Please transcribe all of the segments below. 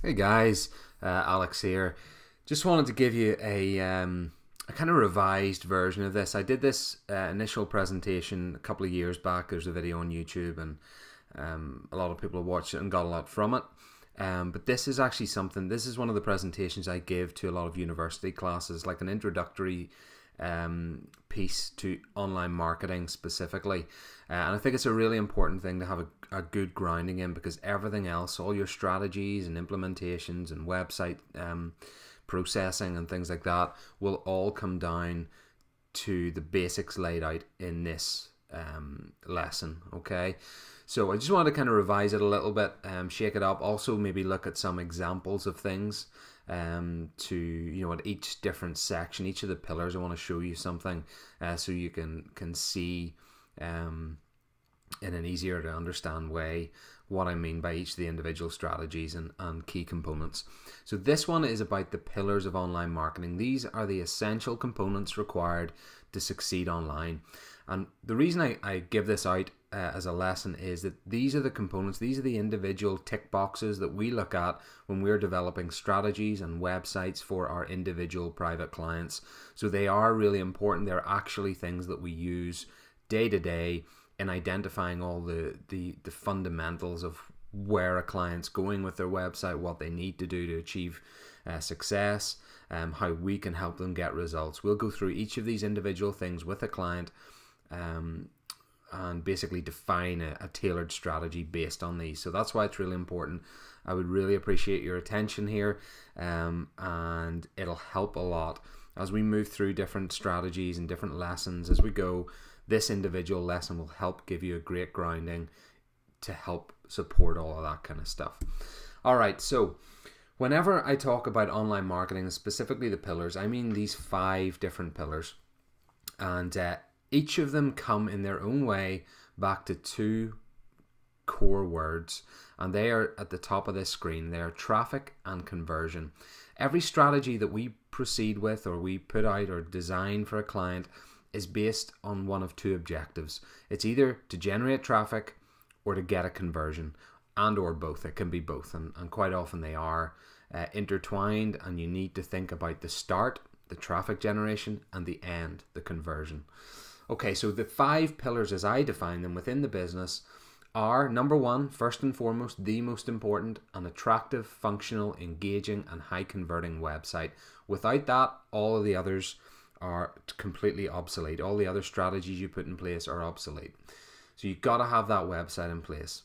Hey guys, Alex here. Just wanted to give you a kind of revised version of this. I did this initial presentation a couple of years back. There's a video on YouTube, and a lot of people have watched it and got a lot from it. But this is actually something. This is one of the presentations I give to a lot of university classes, like an introductory piece to online marketing specifically. And I think it's a really important thing to have a good grounding in, because everything else, all your strategies and implementations and website processing and things like that, will all come down to the basics laid out in this lesson. Okay, so I just wanted to kind of revise it a little bit, shake it up. Also, maybe look at some examples of things. At each different section, each of the pillars, I want to show you something, so you can see in an easier to understand way what I mean by each of the individual strategies and key components. So this one is about the pillars of online marketing. These are the essential components required to succeed online. And the reason I give this out as a lesson is that these are the components, these are the individual tick boxes that we look at when we're developing strategies and websites for our individual private clients. So they are really important. They're actually things that we use day to day in identifying all the fundamentals of where a client's going with their website, what they need to do to achieve success, how we can help them get results. We'll go through each of these individual things with a client, and basically define a tailored strategy based on these. So that's why it's really important. I would really appreciate your attention here, and it'll help a lot as we move through different strategies and different lessons as we go. This individual lesson will help give you a great grounding to help support all of that kind of stuff. All right, so whenever I talk about online marketing, specifically the pillars, I mean these 5 different pillars, and each of them come in their own way back to 2 core words, and they are at the top of this screen. They are traffic and conversion. Every strategy that we proceed with, or we put out or design for a client, is based on one of 2 objectives. It's either to generate traffic or to get a conversion, and or both. It can be both, and quite often they are intertwined, and you need to think about the start, the traffic generation, and the end, the conversion. Okay, so the 5 pillars as I define them within the business are: number 1, first and foremost, the most important, an attractive, functional, engaging, and high converting website. Without that, all of the others are completely obsolete. All the other strategies you put in place are obsolete. So you've got to have that website in place.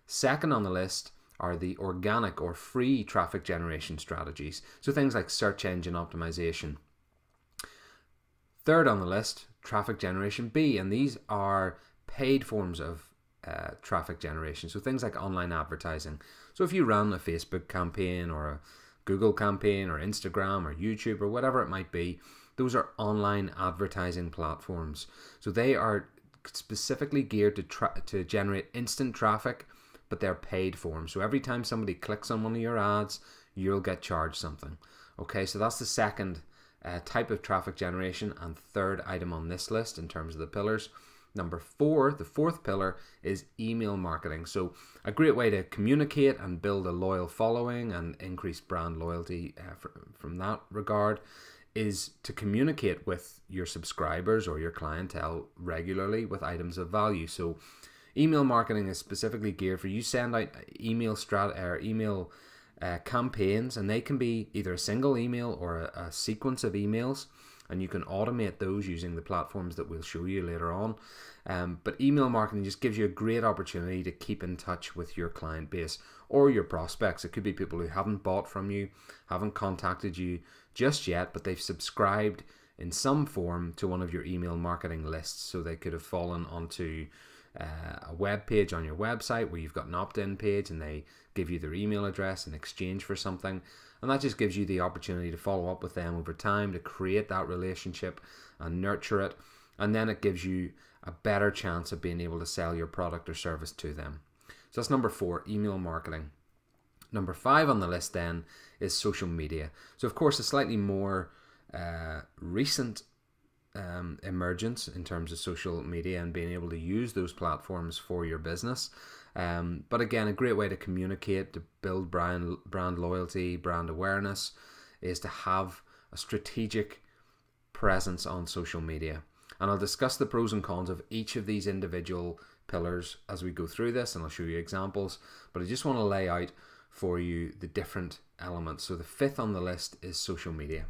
Second on the list are the organic or free traffic generation strategies. So things like search engine optimization. Third on the list, traffic generation B, and these are paid forms of traffic generation. So things like online advertising. So if you run a Facebook campaign or a Google campaign or Instagram or YouTube or whatever it might be, those are online advertising platforms. So they are specifically geared to generate instant traffic, but they're paid forms. So every time somebody clicks on one of your ads, you'll get charged something. Okay, so that's the second type of traffic generation and third item on this list in terms of the pillars. Number 4, the fourth pillar, is email marketing. So a great way to communicate and build a loyal following and increase brand loyalty from that regard is to communicate with your subscribers or your clientele regularly with items of value. So email marketing is specifically geared for you. Send out email campaigns, and they can be either a single email or a sequence of emails, and you can automate those using the platforms that we'll show you later on. But email marketing just gives you a great opportunity to keep in touch with your client base or your prospects. It could be people who haven't bought from you, haven't contacted you just yet, but they've subscribed in some form to one of your email marketing lists. So they could have fallen onto a web page on your website where you've got an opt-in page, and they give you their email address in exchange for something, and that just gives you the opportunity to follow up with them over time, to create that relationship and nurture it, and then it gives you a better chance of being able to sell your product or service to them. So that's number 4, email marketing. Number 5 on the list then is social media. So of course a slightly more recent emergence in terms of social media and being able to use those platforms for your business. But again, a great way to communicate, to build brand loyalty, brand awareness, is to have a strategic presence on social media. And I'll discuss the pros and cons of each of these individual pillars as we go through this, and I'll show you examples. But I just want to lay out for you the different elements. So the fifth on the list is social media.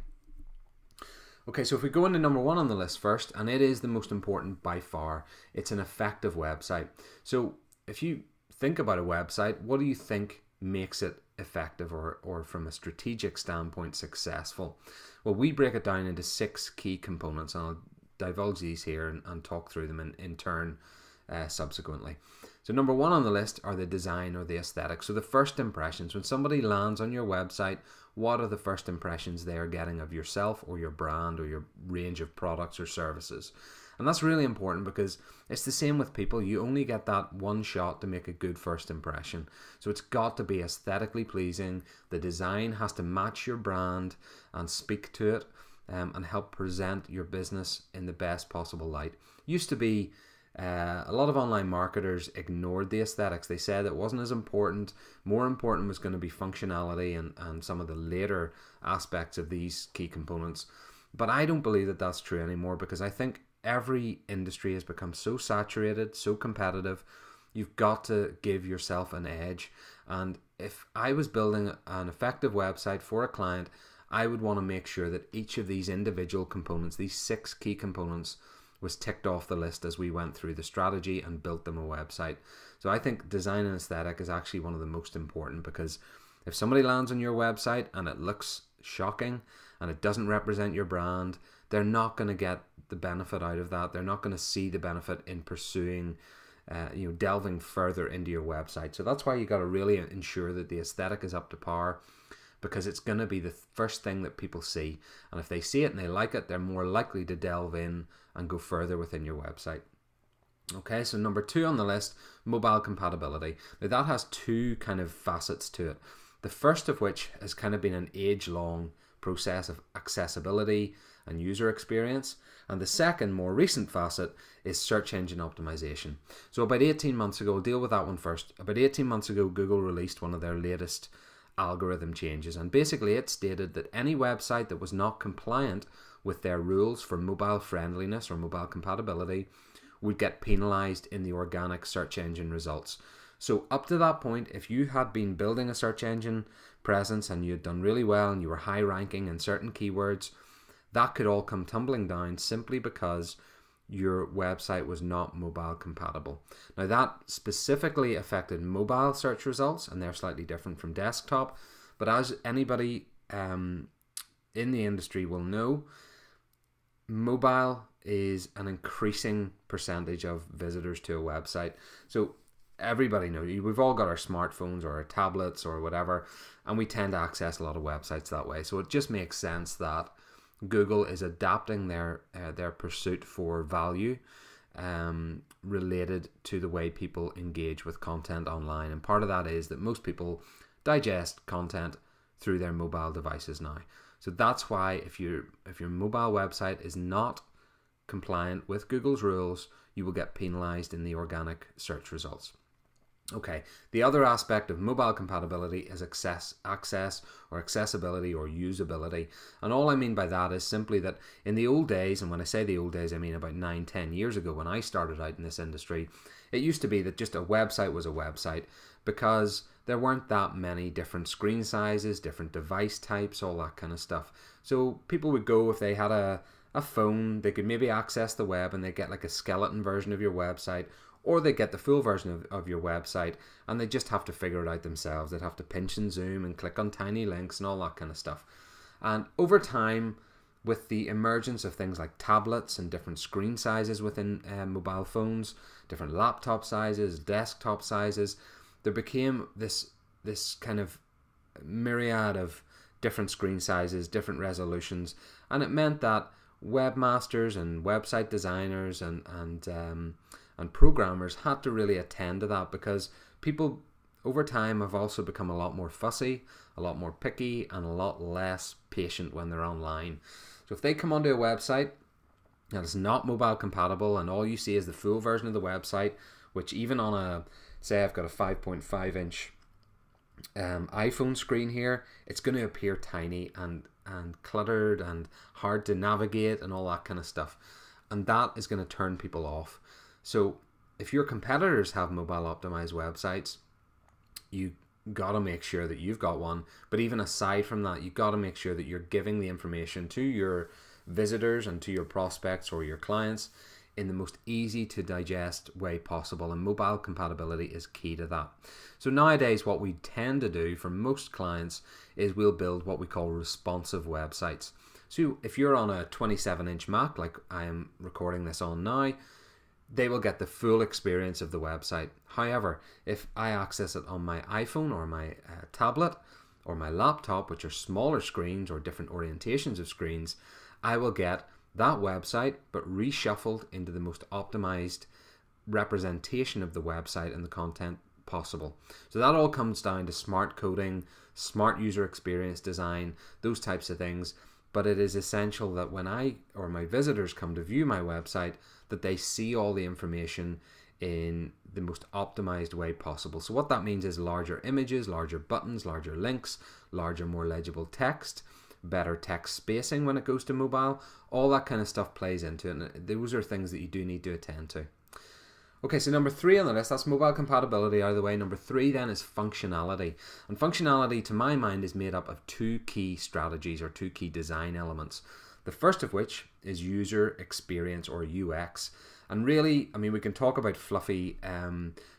Okay, so if we go into number one on the list first, and it is the most important by far, it's an effective website. So if you think about a website, what do you think makes it effective or from a strategic standpoint successful? Well, we break it down into 6 key components, and I'll divulge these here and talk through them in turn subsequently. So number one on the list are the design or the aesthetic. So the first impressions. When somebody lands on your website, what are the first impressions they're getting of yourself or your brand or your range of products or services? And that's really important because it's the same with people. You only get that one shot to make a good first impression. So it's got to be aesthetically pleasing. The design has to match your brand and speak to it and help present your business in the best possible light. Used to be a lot of online marketers ignored the aesthetics. They said it wasn't as important. More important was going to be functionality and some of the later aspects of these key components. But I don't believe that that's true anymore, because I think every industry has become so saturated, so competitive. You've got to give yourself an edge. And if I was building an effective website for a client, I would want to make sure that each of these individual components, these 6 key components, was ticked off the list as we went through the strategy and built them a website. So I think design and aesthetic is actually one of the most important, because if somebody lands on your website and it looks shocking and it doesn't represent your brand, they're not going to get the benefit out of that. They're not going to see the benefit in pursuing, delving further into your website. So that's why you got to really ensure that the aesthetic is up to par, because it's going to be the first thing that people see. And if they see it and they like it, they're more likely to delve in and go further within your website. Okay, so number 2 on the list, mobile compatibility. Now that has 2 kind of facets to it. The first of which has kind of been an age-long process of accessibility and user experience. And the second, more recent facet is search engine optimization. So about 18 months ago, I'll deal with that one first. About 18 months ago, Google released one of their latest algorithm changes, and basically it stated that any website that was not compliant with their rules for mobile friendliness or mobile compatibility would get penalized in the organic search engine results. So up to that point, if you had been building a search engine presence and you had done really well and you were high ranking in certain keywords, that could all come tumbling down simply because your website was not mobile compatible. Now that specifically affected mobile search results, and they're slightly different from desktop, but as anybody in the industry will know, mobile is an increasing percentage of visitors to a website. So everybody knows, we've all got our smartphones or our tablets or whatever, and we tend to access a lot of websites that way. So it just makes sense that Google is adapting their pursuit for value related to the way people engage with content online. And part of that is that most people digest content through their mobile devices now. So that's why if your mobile website is not compliant with Google's rules, you will get penalized in the organic search results. Okay, the other aspect of mobile compatibility is access or accessibility or usability. And all I mean by that is simply that in the old days, and when I say the old days, I mean about 9-10 years ago when I started out in this industry, it used to be that just a website was a website because there weren't that many different screen sizes, different device types, all that kind of stuff. So people would go, if they had a phone, they could maybe access the web and they get like a skeleton version of your website, or they get the full version of your website and they just have to figure it out themselves. They'd have to pinch and zoom and click on tiny links and all that kind of stuff. And over time, with the emergence of things like tablets and different screen sizes within mobile phones, different laptop sizes, desktop sizes, there became this kind of myriad of different screen sizes, different resolutions, and it meant that webmasters and website designers and programmers had to really attend to that, because people over time have also become a lot more fussy, a lot more picky, and a lot less patient when they're online. So if they come onto a website that is not mobile compatible and all you see is the full version of the website, which even on a say I've got a 5.5 inch iPhone screen here, it's going to appear tiny and cluttered and hard to navigate and all that kind of stuff, and that is going to turn people off. So if your competitors have mobile optimized websites, you got to make sure that you've got one. But even aside from that, you got to make sure that you're giving the information to your visitors and to your prospects or your clients in the most easy to digest way possible, and mobile compatibility is key to that. So nowadays what we tend to do for most clients is we'll build what we call responsive websites. So if you're on a 27-inch Mac like I am recording this on now, they will get the full experience of the website. However, if I access it on my iPhone or my tablet or my laptop, which are smaller screens or different orientations of screens, I will get that website but reshuffled into the most optimized representation of the website and the content possible. So that all comes down to smart coding, smart user experience design, those types of things. But it is essential that when I or my visitors come to view my website, that they see all the information in the most optimized way possible. So what that means is larger images, larger buttons, larger links, larger, more legible text, better text spacing when it goes to mobile. All that kind of stuff plays into it, and those are things that you do need to attend to. Okay, so number 3 on the list, that's mobile compatibility out of the way. Number 3 then is functionality. And functionality, to my mind, is made up of 2 key strategies or 2 key design elements. The first of which is user experience or UX. And really, I mean, we can talk about fluffy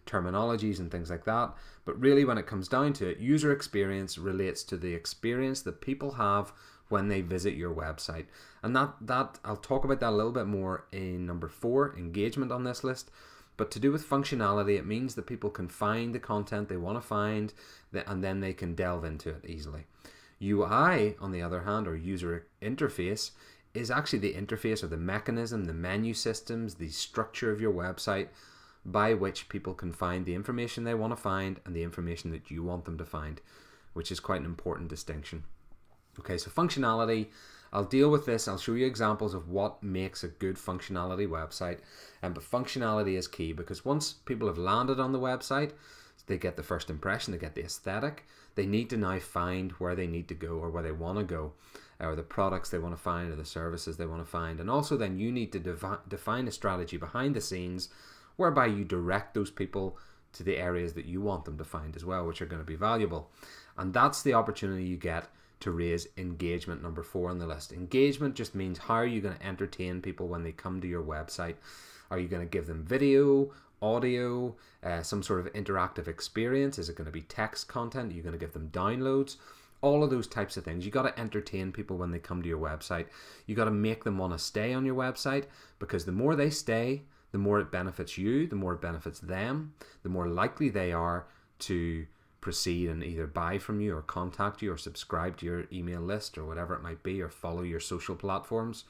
terminologies and things like that, but really when it comes down to it, user experience relates to the experience that people have when they visit your website. And that I'll talk about that a little bit more in number 4, engagement on this list. But to do with functionality, it means that people can find the content they want to find, and then they can delve into it easily. UI, on the other hand, or user interface, is actually the interface or the mechanism, the menu systems, the structure of your website by which people can find the information they want to find and the information that you want them to find, which is quite an important distinction. Okay, so functionality, I'll deal with this. I'll show you examples of what makes a good functionality website. But functionality is key, because once people have landed on the website, they get the first impression, they get the aesthetic, they need to now find where they need to go or where they want to go, or the products they want to find or the services they want to find. And also then you need to define a strategy behind the scenes whereby you direct those people to the areas that you want them to find as well, which are going to be valuable. And that's the opportunity you get to raise engagement, number 4 on the list. Engagement just means, how are you going to entertain people when they come to your website? Are you going to give them video, audio, some sort of interactive experience? Is it going to be text content? Are you going to give them downloads? All of those types of things. You got to entertain people when they come to your website. You got to make them want to stay on your website, because the more they stay, the more it benefits you, the more it benefits them, the more likely they are to proceed and either buy from you or contact you or subscribe to your email list or whatever it might be, or follow your social platforms.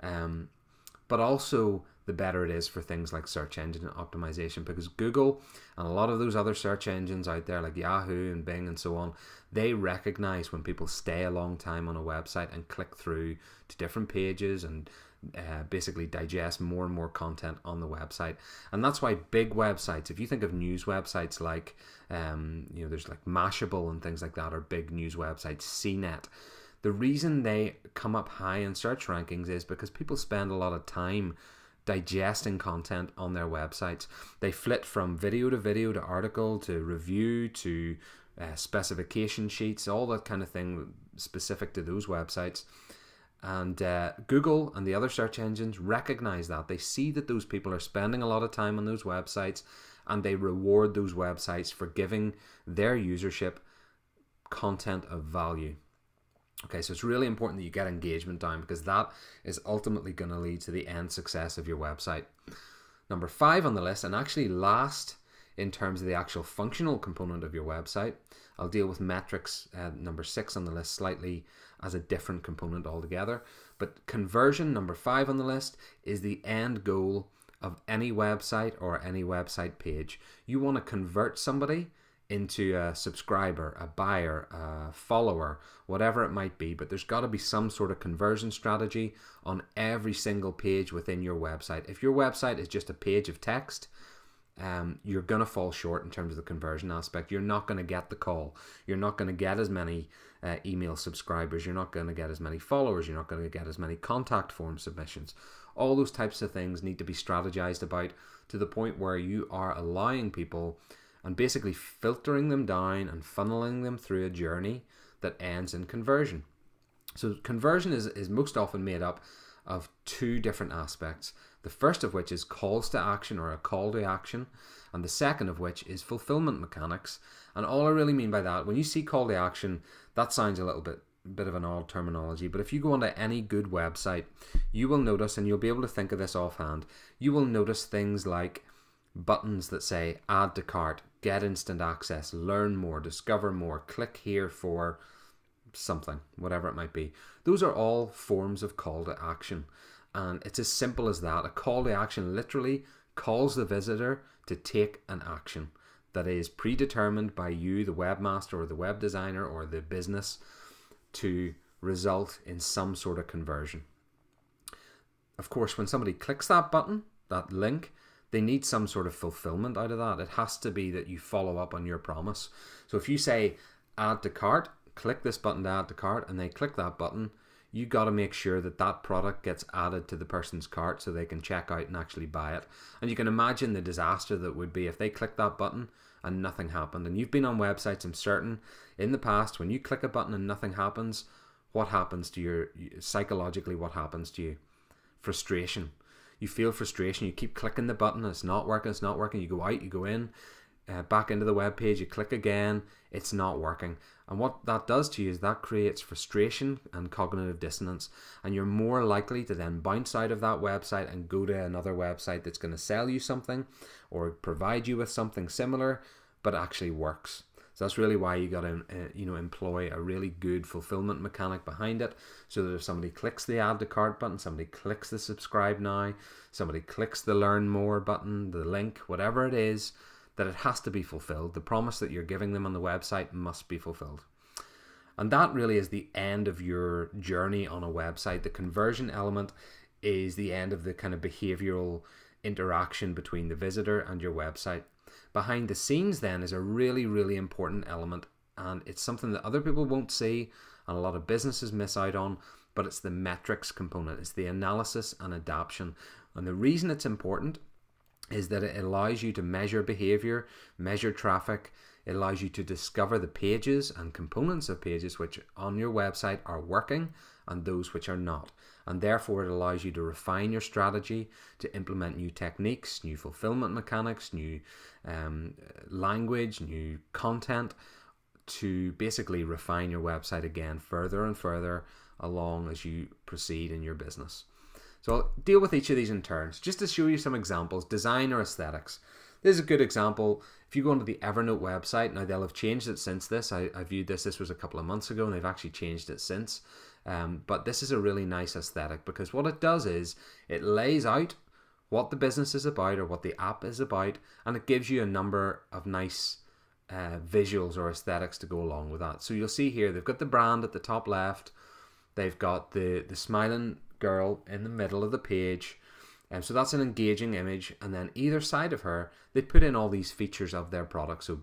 But also the better it is for things like search engine optimization, because Google and a lot of those other search engines out there like Yahoo and Bing and so on, they recognize when people stay a long time on a website and click through to different pages and basically digest more and more content on the website. And that's why big websites, if you think of news websites like there's like Mashable and things like that, or big news websites, CNET, the reason they come up high in search rankings is because people spend a lot of time digesting content on their websites. They flit from video to article to review to specification sheets, all that kind of thing specific to those websites. And Google and the other search engines recognize that. They see that those people are spending a lot of time on those websites, and they reward those websites for giving their usership content of value. Okay, so it's really important that you get engagement down, because that is ultimately going to lead to the end success of your website. Number 5 on the list, and actually last in terms of the actual functional component of your website, I'll deal with metrics, number 6 on the list, slightly as a different component altogether. But conversion, number 5 on the list, is the end goal of any website or any website page. You want to convert somebody into a subscriber, a buyer, a follower, whatever it might be, but there's got to be some sort of conversion strategy on every single page within your website. If your website is just a page of text, you're going to fall short in terms of the conversion aspect. You're not going to get the call. You're not going to get as many email subscribers. You're not going to get as many followers. You're not going to get as many contact form submissions. All those types of things need to be strategized about to the point where you are allowing people and basically filtering them down and funneling them through a journey that ends in conversion. So conversion is most often made up of two different aspects. The first of which is calls to action, or a call to action, and the second of which is fulfillment mechanics. And all I really mean by that, when you see call to action, that sounds a little bit of an odd terminology, but if you go onto any good website, you will notice, and you'll be able to think of this offhand, you will notice things like buttons that say add to cart, get instant access, learn more, discover more, click here for something, whatever it might be. Those are all forms of call to action, and it's as simple as that. A call to action literally calls the visitor to take an action that is predetermined by you, the webmaster or the web designer or the business, to result in some sort of conversion. Of course, when somebody clicks that button, that link, they need some sort of fulfillment out of that. It has to be that you follow up on your promise. So if you say add to cart, click this button to add to cart, and they click that button, you got to make sure that that product gets added to the person's cart so they can check out and actually buy it. And you can imagine the disaster that would be if they click that button and nothing happened. And you've been on websites, I'm certain, in the past, when you click a button and nothing happens, what happens to your, psychologically, what happens to you? Frustration. You feel frustration. You keep clicking the button, it's not working, it's not working. You go out, you go in, back into the web page, you click again, it's not working. And what that does to you is that creates frustration and cognitive dissonance, and you're more likely to then bounce out of that website and go to another website that's going to sell you something or provide you with something similar but actually works. So that's really why you got to employ a really good fulfillment mechanic behind it, so that if somebody clicks the add to cart button, somebody clicks the subscribe now, somebody clicks the learn more button, the link, whatever it is, that it has to be fulfilled. The promise that you're giving them on the website must be fulfilled. And that really is the end of your journey on a website. The conversion element is the end of the kind of behavioral interaction between the visitor and your website. Behind the scenes then is a really, really important element, and it's something that other people won't see and a lot of businesses miss out on, but it's the metrics component. It's the analysis and adaptation. And the reason it's important is that it allows you to measure behavior, measure traffic. It allows you to discover the pages and components of pages which on your website are working and those which are not. And therefore it allows you to refine your strategy, to implement new techniques, new fulfillment mechanics, new language, new content, to basically refine your website again further and further along as you proceed in your business. So I'll deal with each of these in turns, just to show you some examples. Design or aesthetics. This is a good example. If you go onto the Evernote website, now they'll have changed it since this. I viewed this was a couple of months ago, and they've actually changed it since. But this is a really nice aesthetic, because what it does is it lays out what the business is about or what the app is about, and it gives you a number of nice visuals or aesthetics to go along with that. So you'll see here, they've got the brand at the top left. They've got the smiling girl in the middle of the page, and so that's an engaging image. And then either side of her, they put in all these features of their product. So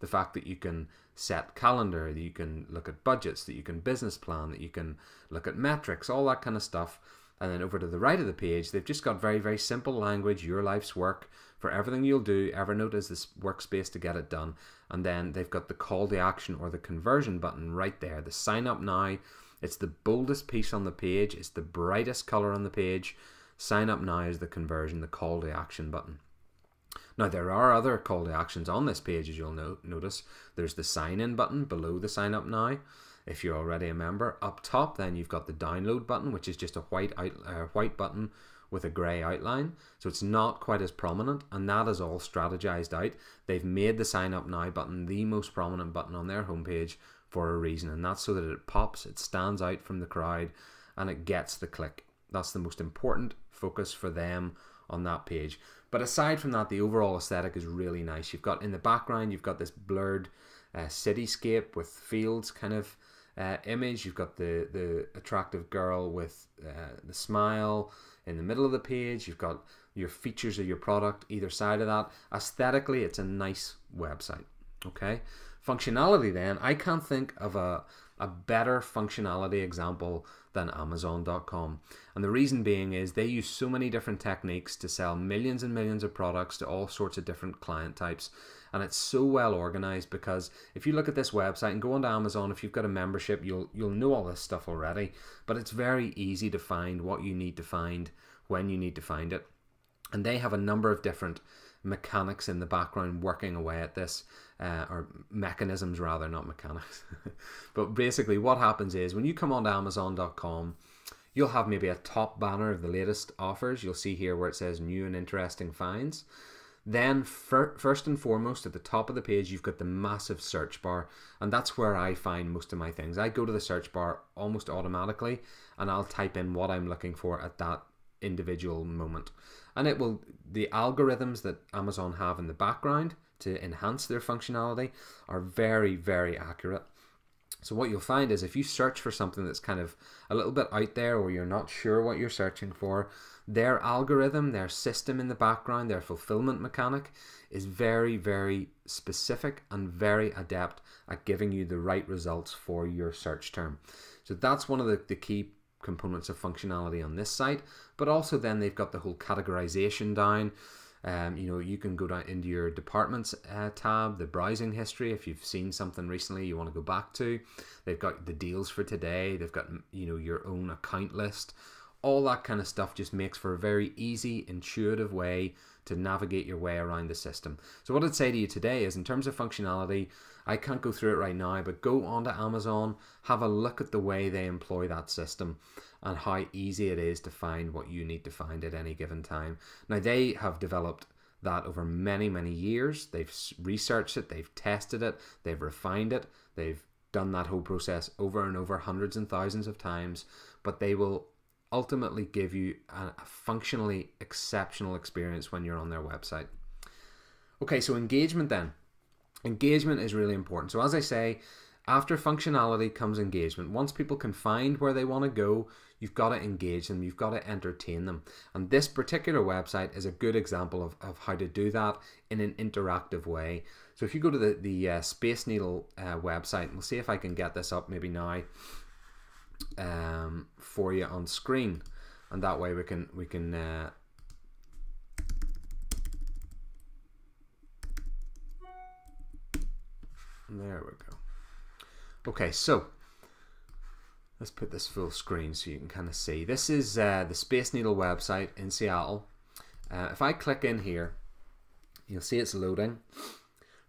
the fact that you can set calendar, that you can look at budgets, that you can business plan, that you can look at metrics, all that kind of stuff. And then over to the right of the page, they've just got very, very simple language, your life's work, for everything you'll do. Evernote is this workspace to get it done. And then they've got the call to action or the conversion button right there, the sign up now. It's the boldest piece on the page. It's the brightest color on the page. Sign up now is the conversion, the call to action button. Now there are other call to actions on this page, as you'll notice. There's the sign in button below the sign up now, if you're already a member. Up top then you've got the download button, which is just a white button with a grey outline. So it's not quite as prominent, and that is all strategized out. They've made the sign up now button the most prominent button on their homepage for a reason, and that's so that it pops, it stands out from the crowd, and it gets the click. That's the most important focus for them on that page. But aside from that, the overall aesthetic is really nice. You've got in the background, you've got this blurred cityscape with fields kind of image. You've got the attractive girl with the smile in the middle of the page. You've got your features of your product either side of that. Aesthetically, it's a nice website. Okay, functionality then, I can't think of a better functionality example than Amazon.com. And the reason being is they use so many different techniques to sell millions and millions of products to all sorts of different client types. And it's so well organized, because if you look at this website and go onto Amazon, if you've got a membership, you'll know all this stuff already. But it's very easy to find what you need to find when you need to find it. And they have a number of different mechanics in the background working away at this, or mechanisms rather, not mechanics. But basically what happens is when you come onto Amazon.com, you'll have maybe a top banner of the latest offers. You'll see here where it says new and interesting finds. Then first and foremost at the top of the page, you've got the massive search bar, and that's where I find most of my things. I go to the search bar almost automatically and I'll type in what I'm looking for at that individual moment, and it will, the algorithms that Amazon have in the background to enhance their functionality are very, very accurate. So what you'll find is if you search for something that's kind of a little bit out there, or you're not sure what you're searching for, their algorithm, their system in the background, their fulfillment mechanic is very, very specific and very adept at giving you the right results for your search term. So that's one of the key components of functionality on this site. But also then they've got the whole categorization down. You can go down into your departments tab, the browsing history. If you've seen something recently you want to go back to, they've got the deals for today. They've got your own account list. All that kind of stuff just makes for a very easy, intuitive way to navigate your way around the system. So what I'd say to you today is, in terms of functionality, I can't go through it right now, but go onto Amazon, have a look at the way they employ that system and how easy it is to find what you need to find at any given time. Now, they have developed that over many, many years. They've researched it, they've tested it, they've refined it, they've done that whole process over and over hundreds and thousands of times, but they will ultimately give you a functionally exceptional experience when you're on their website. Okay, so engagement then. Engagement is really important. So as I say, after functionality comes engagement. Once people can find where they want to go, you've got to engage them, you've got to entertain them. And this particular website is a good example of how to do that in an interactive way. So if you go to the Space Needle website, we'll see if I can get this up maybe now for you on screen, and that way we can there we go. Okay, so let's put this full screen so you can kind of see. This is the Space Needle website in Seattle. If I click in here, you'll see it's loading,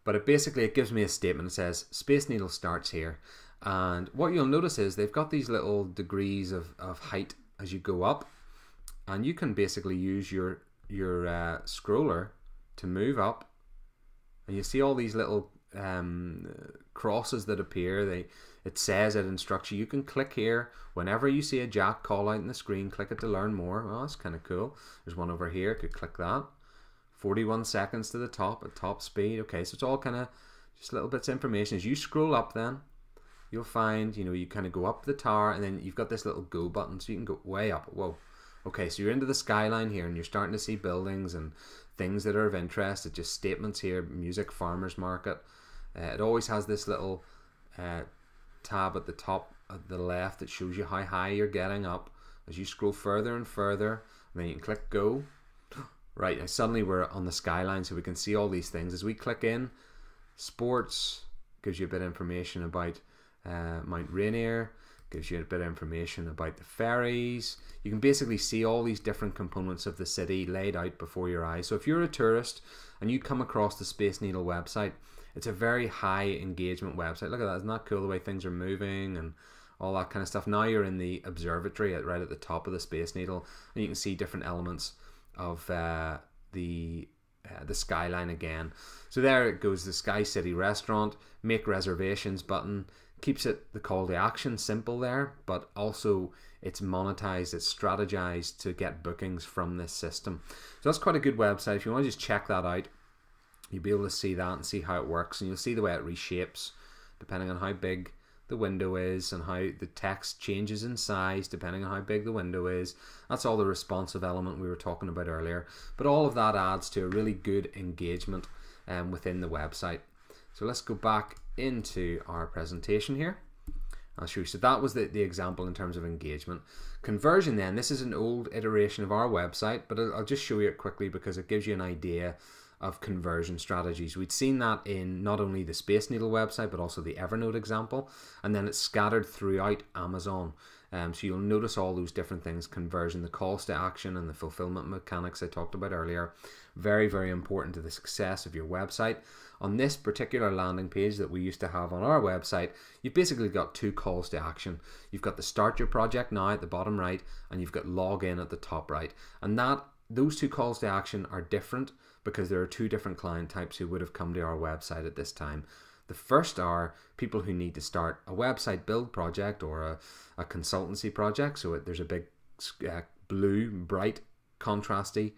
but it gives me a statement. It says Space Needle starts here. And what you'll notice is they've got these little degrees of height as you go up, and you can basically use your scroller to move up, and you see all these little crosses that appear. It instructs you. You can click here whenever you see a jack call out in the screen. Click it to learn more. Well, that's kind of cool. There's one over here. Could click that. 41 seconds to the top at top speed. Okay, so it's all kind of just little bits of information. As you scroll up, then you'll find, you kind of go up the tower, and then you've got this little go button, so you can go way up. Whoa. Okay, so you're into the skyline here, and you're starting to see buildings and things that are of interest. It's just statements here, music, farmers market. It always has this little tab at the top at the left that shows you how high you're getting up as you scroll further and further, and then you can click go. Right, now suddenly we're on the skyline, so we can see all these things. As we click in, sports gives you a bit of information about Mount Rainier, gives you a bit of information about the ferries. You can basically see all these different components of the city laid out before your eyes. So if you're a tourist and you come across the Space Needle website, it's a very high engagement website. Look at that, isn't that cool, the way things are moving and all that kind of stuff. Now you're in the observatory right at the top of the Space Needle, and you can see different elements of the skyline again. So there it goes, the Sky City restaurant, make reservations button. Keeps it, the call to action, simple there, but also it's monetized, it's strategized to get bookings from this system. So that's quite a good website. If you want to just check that out, you'll be able to see that and see how it works, and you'll see the way it reshapes depending on how big the window is and how the text changes in size depending on how big the window is. That's all the responsive element we were talking about earlier. But all of that adds to a really good engagement within the website. So let's go back into our presentation here. I'll show you. So that was the example in terms of engagement. Conversion then, this is an old iteration of our website, but I'll just show you it quickly because it gives you an idea of conversion strategies. We'd seen that in not only the Space Needle website, but also the Evernote example, and then it's scattered throughout Amazon. So you'll notice all those different things: conversion, the calls to action, and the fulfillment mechanics I talked about earlier. Very, very important to the success of your website. On this particular landing page that we used to have on our website, you've basically got two calls to action. You've got the start your project now at the bottom right, and you've got log in at the top right. And those two calls to action are different because there are two different client types who would have come to our website at this time. The first are people who need to start a website build project or a consultancy project. So there's a big blue, bright, contrasty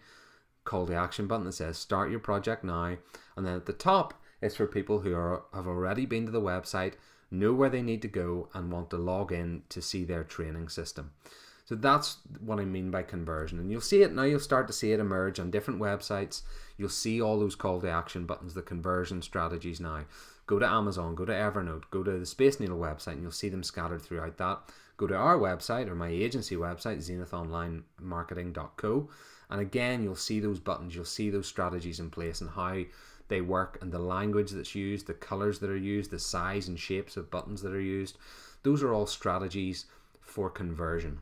call to action button that says start your project now. And then at the top is for people who have already been to the website, know where they need to go, and want to log in to see their training system. So that's what I mean by conversion. And you'll see it now, you'll start to see it emerge on different websites. You'll see all those call to action buttons, the conversion strategies now. Go to Amazon, go to Evernote, go to the Space Needle website, and you'll see them scattered throughout that. Go to our website, or my agency website, zenithonlinemarketing.co, and again, you'll see those buttons, you'll see those strategies in place and how they work, and the language that's used, the colors that are used, the size and shapes of buttons that are used. Those are all strategies for conversion.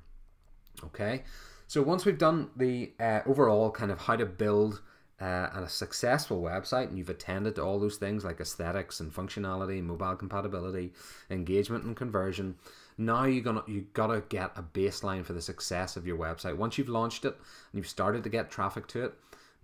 Okay, so once we've done the overall kind of how to build a successful website, and you've attended to all those things like aesthetics and functionality, mobile compatibility, engagement and conversion, now you gotta get a baseline for the success of your website. Once you've launched it and you've started to get traffic to it,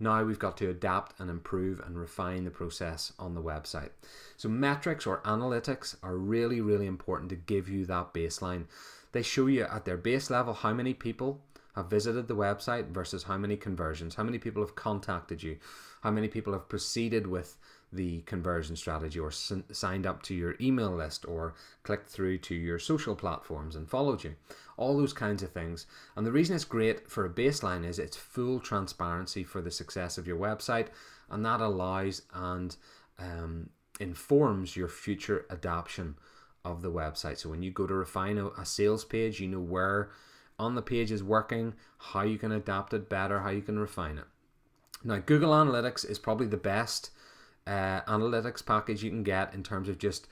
now we've got to adapt and improve and refine the process on the website. So metrics or analytics are really, really important to give you that baseline. They show you at their base level how many people have visited the website versus how many conversions, how many people have contacted you, how many people have proceeded with the conversion strategy or signed up to your email list or clicked through to your social platforms and followed you. All those kinds of things. And the reason it's great for a baseline is it's full transparency for the success of your website, and that allows and informs your future adoption of the website. So when you go to refine a sales page, you know where on the page is working, how you can adapt it better, how you can refine it. Now, Google Analytics is probably the best analytics package you can get in terms of just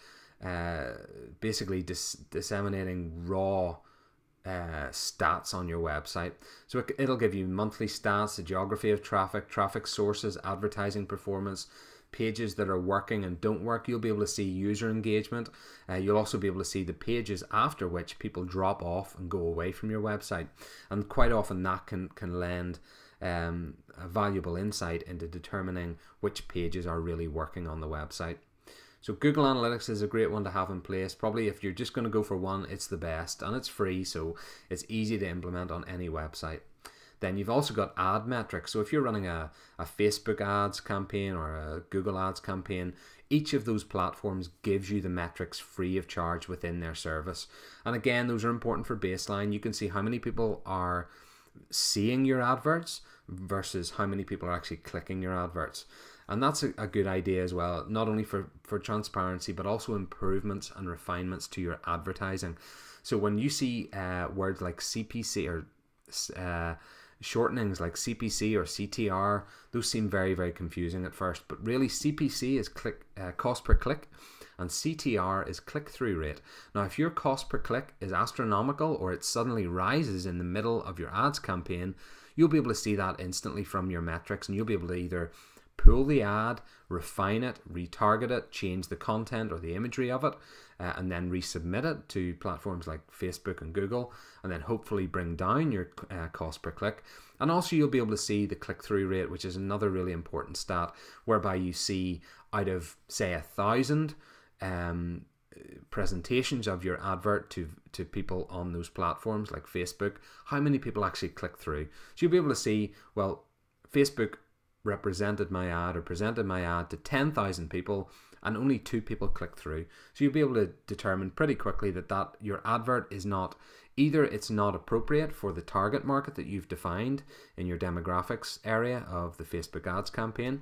basically disseminating raw stats on your website. So it'll give you monthly stats, the geography of traffic sources, advertising performance, pages that are working and don't work. You'll be able to see user engagement. You'll also be able to see the pages after which people drop off and go away from your website. And quite often that can lend a valuable insight into determining which pages are really working on the website. So Google Analytics is a great one to have in place. Probably if you're just going to go for one, it's the best, and it's free, so it's easy to implement on any website. Then you've also got ad metrics. So if you're running a Facebook ads campaign or a Google ads campaign, each of those platforms gives you the metrics free of charge within their service. And again, those are important for baseline. You can see how many people are seeing your adverts versus how many people are actually clicking your adverts. And that's a good idea as well, not only for transparency, but also improvements and refinements to your advertising. So when you see words like CPC or shortenings like CPC or CTR, those seem very, very confusing at first, but really CPC is cost per click, and CTR is click-through rate. Now, if your cost per click is astronomical or it suddenly rises in the middle of your ads campaign, you'll be able to see that instantly from your metrics, and you'll be able to either pull the ad, refine it, retarget it, change the content or the imagery of it, and then resubmit it to platforms like Facebook and Google, and then hopefully bring down your cost per click. And also you'll be able to see the click-through rate, which is another really important stat, whereby you see out of, say, 1,000 presentations of your advert to people on those platforms like Facebook, how many people actually click through. So you'll be able to see, well, Facebook represented my ad or presented my ad to 10,000 people, and only 2 people click through. So you'll be able to determine pretty quickly that your advert is not, either it's not appropriate for the target market that you've defined in your demographics area of the Facebook ads campaign,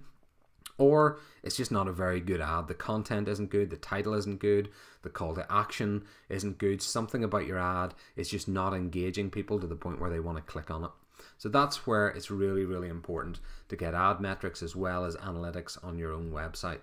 or it's just not a very good ad. The content isn't good, the title isn't good, the call to action isn't good. Something about your ad is just not engaging people to the point where they want to click on it. So that's where it's really, really important to get ad metrics as well as analytics on your own website.